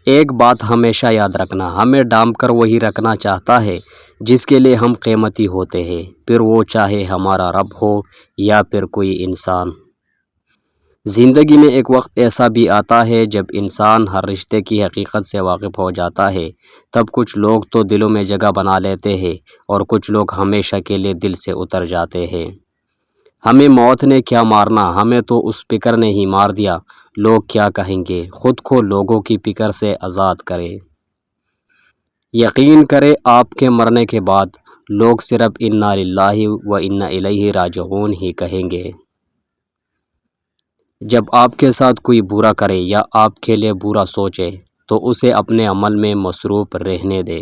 ایک بات ہمیشہ یاد رکھنا، ہمیں ڈانپ کر وہی رکھنا چاہتا ہے جس کے لیے ہم قیمتی ہوتے ہیں، پھر وہ چاہے ہمارا رب ہو یا پھر کوئی انسان۔ زندگی میں ایک وقت ایسا بھی آتا ہے جب انسان ہر رشتے کی حقیقت سے واقف ہو جاتا ہے، تب کچھ لوگ تو دلوں میں جگہ بنا لیتے ہیں اور کچھ لوگ ہمیشہ کے لیے دل سے اتر جاتے ہیں۔ ہمیں موت نے کیا مارنا، ہمیں تو اس فکر نے ہی مار دیا، لوگ کیا کہیں گے، خود کو لوگوں کی فکر سے آزاد کرے۔ یقین کرے آپ کے مرنے کے بعد لوگ صرف انا للہ و انا الیہ راجعون ہی کہیں گے۔ جب آپ کے ساتھ کوئی برا کرے یا آپ کے لیے برا سوچے تو اسے اپنے عمل میں مصروف رہنے دے۔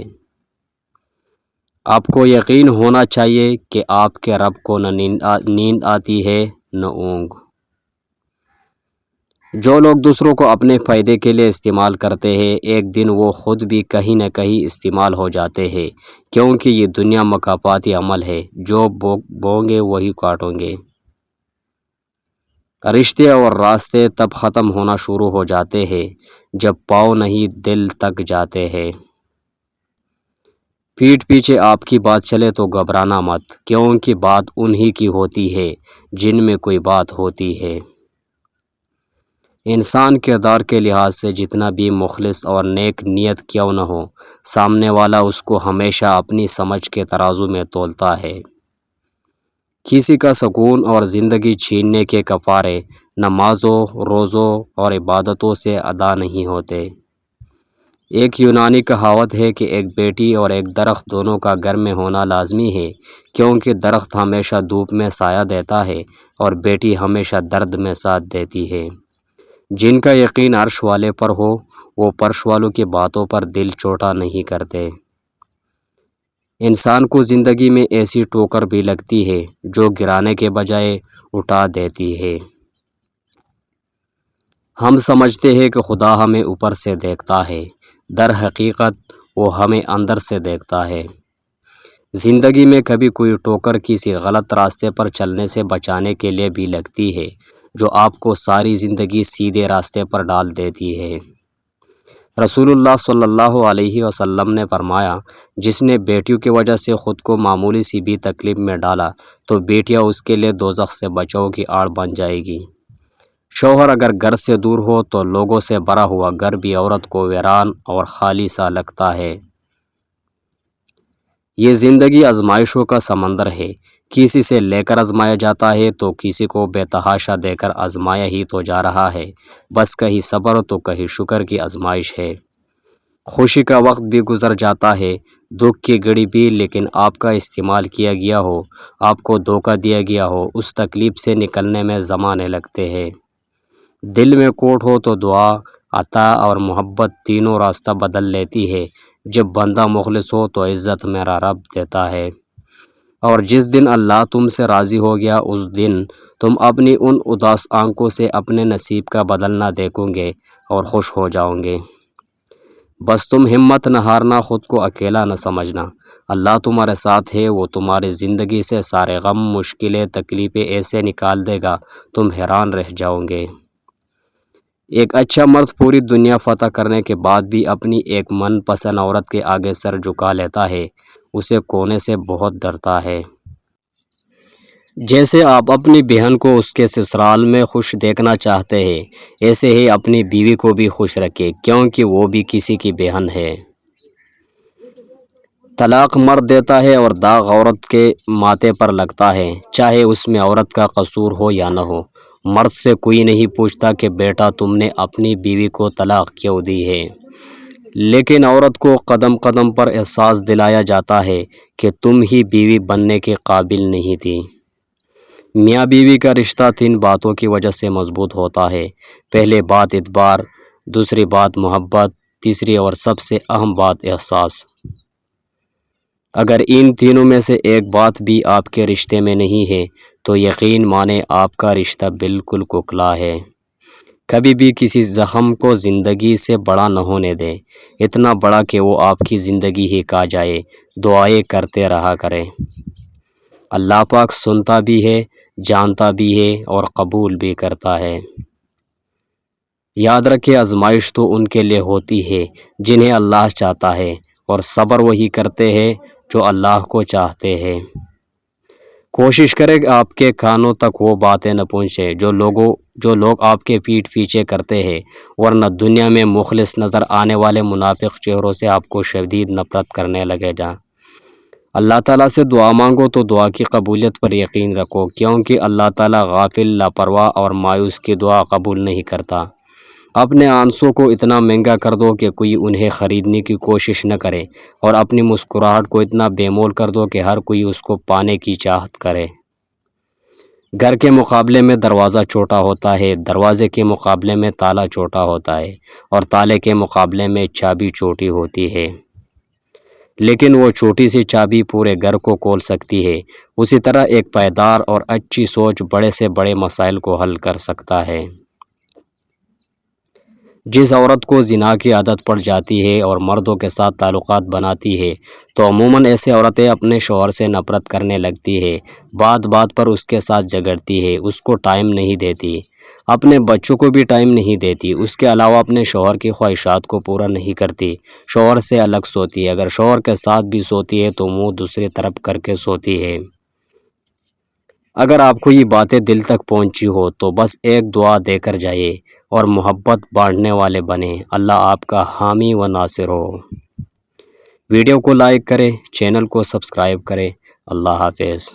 آپ کو یقین ہونا چاہیے کہ آپ کے رب کو نہ نیند آتی ہے نہ اونگ۔ جو لوگ دوسروں کو اپنے فائدے کے لیے استعمال کرتے ہیں، ایک دن وہ خود بھی کہیں نہ کہیں استعمال ہو جاتے ہیں، کیونکہ یہ دنیا مکافاتی عمل ہے، جو بوؤں گے وہی کاٹیں گے۔ رشتے اور راستے تب ختم ہونا شروع ہو جاتے ہیں جب پاؤں نہیں دل تک جاتے ہیں۔ پیٹھ پیچھے آپ کی بات چلے تو گھبرانا مت، کیونکہ بات انہی کی ہوتی ہے جن میں کوئی بات ہوتی ہے۔ انسان کردار کے لحاظ سے جتنا بھی مخلص اور نیک نیت کیوں نہ ہو، سامنے والا اس کو ہمیشہ اپنی سمجھ کے ترازو میں تولتا ہے۔ کسی کا سکون اور زندگی چھیننے کے کفارے نمازوں، روزوں اور عبادتوں سے ادا نہیں ہوتے۔ ایک یونانی کہاوت ہے کہ ایک بیٹی اور ایک درخت دونوں کا گھر میں ہونا لازمی ہے، کیونکہ درخت ہمیشہ دھوپ میں سایہ دیتا ہے اور بیٹی ہمیشہ درد میں ساتھ دیتی ہے۔ جن کا یقین عرش والے پر ہو، وہ فرش والوں کی باتوں پر دل چھوٹا نہیں کرتے۔ انسان کو زندگی میں ایسی ٹوکر بھی لگتی ہے جو گرانے کے بجائے اٹھا دیتی ہے۔ ہم سمجھتے ہیں کہ خدا ہمیں اوپر سے دیکھتا ہے، در حقیقت وہ ہمیں اندر سے دیکھتا ہے۔ زندگی میں کبھی کوئی ٹوکر کسی غلط راستے پر چلنے سے بچانے کے لیے بھی لگتی ہے، جو آپ کو ساری زندگی سیدھے راستے پر ڈال دیتی ہے۔ رسول اللہ صلی اللہ علیہ وسلم نے فرمایا، جس نے بیٹیوں کی وجہ سے خود کو معمولی سی بھی تکلیف میں ڈالا تو بیٹیاں اس کے لیے دوزخ سے بچاؤ کی آڑ بن جائے گی۔ شوہر اگر گھر سے دور ہو تو لوگوں سے بھرا ہوا گھر بھی عورت کو ویران اور خالی سا لگتا ہے۔ یہ زندگی آزمائشوں کا سمندر ہے، کسی سے لے کر آزمایا جاتا ہے تو کسی کو بے تحاشا دے کر آزمایا ہی تو جا رہا ہے، بس کہیں صبر تو کہیں شکر کی آزمائش ہے۔ خوشی کا وقت بھی گزر جاتا ہے، دکھ کی گھڑی بھی، لیکن آپ کا استعمال کیا گیا ہو، آپ کو دھوکہ دیا گیا ہو، اس تکلیف سے نکلنے میں زمانے لگتے ہیں۔ دل میں کوٹ ہو تو دعا، عطا اور محبت تینوں راستہ بدل لیتی ہے۔ جب بندہ مخلص ہو تو عزت میرا رب دیتا ہے، اور جس دن اللہ تم سے راضی ہو گیا اس دن تم اپنی ان اداس آنکھوں سے اپنے نصیب کا بدلنا دیکھو گے اور خوش ہو جاؤ گے۔ بس تم ہمت نہ ہارنا، خود کو اکیلا نہ سمجھنا، اللہ تمہارے ساتھ ہے، وہ تمہاری زندگی سے سارے غم، مشکلیں، تکلیفیں ایسے نکال دے گا تم حیران رہ جاؤ گے۔ ایک اچھا مرد پوری دنیا فتح کرنے کے بعد بھی اپنی ایک من پسند عورت کے آگے سر جھکا لیتا ہے، اسے کھونے سے بہت ڈرتا ہے۔ جیسے آپ اپنی بہن کو اس کے سسرال میں خوش دیکھنا چاہتے ہیں، ایسے ہی اپنی بیوی کو بھی خوش رکھیں، کیونکہ وہ بھی کسی کی بہن ہے۔ طلاق مرد دیتا ہے اور داغ عورت کے ماتھے پر لگتا ہے، چاہے اس میں عورت کا قصور ہو یا نہ ہو۔ مرد سے کوئی نہیں پوچھتا کہ بیٹا تم نے اپنی بیوی کو طلاق کیوں دی ہے، لیکن عورت کو قدم قدم پر احساس دلایا جاتا ہے کہ تم ہی بیوی بننے کے قابل نہیں تھی۔ میاں بیوی کا رشتہ 3 باتوں کی وجہ سے مضبوط ہوتا ہے۔ پہلے بات اعتبار، دوسری بات محبت، تیسری اور سب سے اہم بات احساس۔ اگر ان تینوں میں سے ایک بات بھی آپ کے رشتے میں نہیں ہے تو یقین مانیں آپ کا رشتہ بالکل کھوکھلا ہے۔ کبھی بھی کسی زخم کو زندگی سے بڑا نہ ہونے دیں، اتنا بڑا کہ وہ آپ کی زندگی ہی کھا جائے۔ دعائیں کرتے رہا کریں، اللہ پاک سنتا بھی ہے، جانتا بھی ہے اور قبول بھی کرتا ہے۔ یاد رکھے آزمائش تو ان کے لیے ہوتی ہے جنہیں اللہ چاہتا ہے، اور صبر وہی کرتے ہیں جو اللہ کو چاہتے ہیں۔ کوشش کرے کہ آپ کے کانوں تک وہ باتیں نہ پہنچے جو لوگ آپ کے پیٹھ پیچھے کرتے ہیں، ورنہ دنیا میں مخلص نظر آنے والے منافق چہروں سے آپ کو شدید نفرت کرنے لگے گا۔ اللہ تعالیٰ سے دعا مانگو تو دعا کی قبولیت پر یقین رکھو، کیونکہ اللہ تعالیٰ غافل، لاپرواہ اور مایوس کی دعا قبول نہیں کرتا۔ اپنے آنسوں کو اتنا مہنگا کر دو کہ کوئی انہیں خریدنے کی کوشش نہ کرے، اور اپنی مسکراہٹ کو اتنا بے مول کر دو کہ ہر کوئی اس کو پانے کی چاہت کرے۔ گھر کے مقابلے میں دروازہ چھوٹا ہوتا ہے، دروازے کے مقابلے میں تالا چھوٹا ہوتا ہے، اور تالے کے مقابلے میں چابی چھوٹی ہوتی ہے، لیکن وہ چھوٹی سی چابی پورے گھر کو کھول سکتی ہے۔ اسی طرح ایک پائیدار اور اچھی سوچ بڑے سے بڑے مسائل کو حل کر سکتا ہے۔ جس عورت کو زنا کی عادت پڑ جاتی ہے اور مردوں کے ساتھ تعلقات بناتی ہے تو عموماً ایسے عورتیں اپنے شوہر سے نفرت کرنے لگتی ہے، بات بات پر اس کے ساتھ جھگڑتی ہے، اس کو ٹائم نہیں دیتی، اپنے بچوں کو بھی ٹائم نہیں دیتی، اس کے علاوہ اپنے شوہر کی خواہشات کو پورا نہیں کرتی، شوہر سے الگ سوتی ہے، اگر شوہر کے ساتھ بھی سوتی ہے تو منہ دوسری طرف کر کے سوتی ہے۔ اگر آپ کو یہ باتیں دل تک پہنچی ہو تو بس ایک دعا دے کر جائیے اور محبت بانٹنے والے بنیں۔ اللہ آپ کا حامی و ناصر ہو۔ ویڈیو کو لائک کریں، چینل کو سبسکرائب کریں۔ اللہ حافظ۔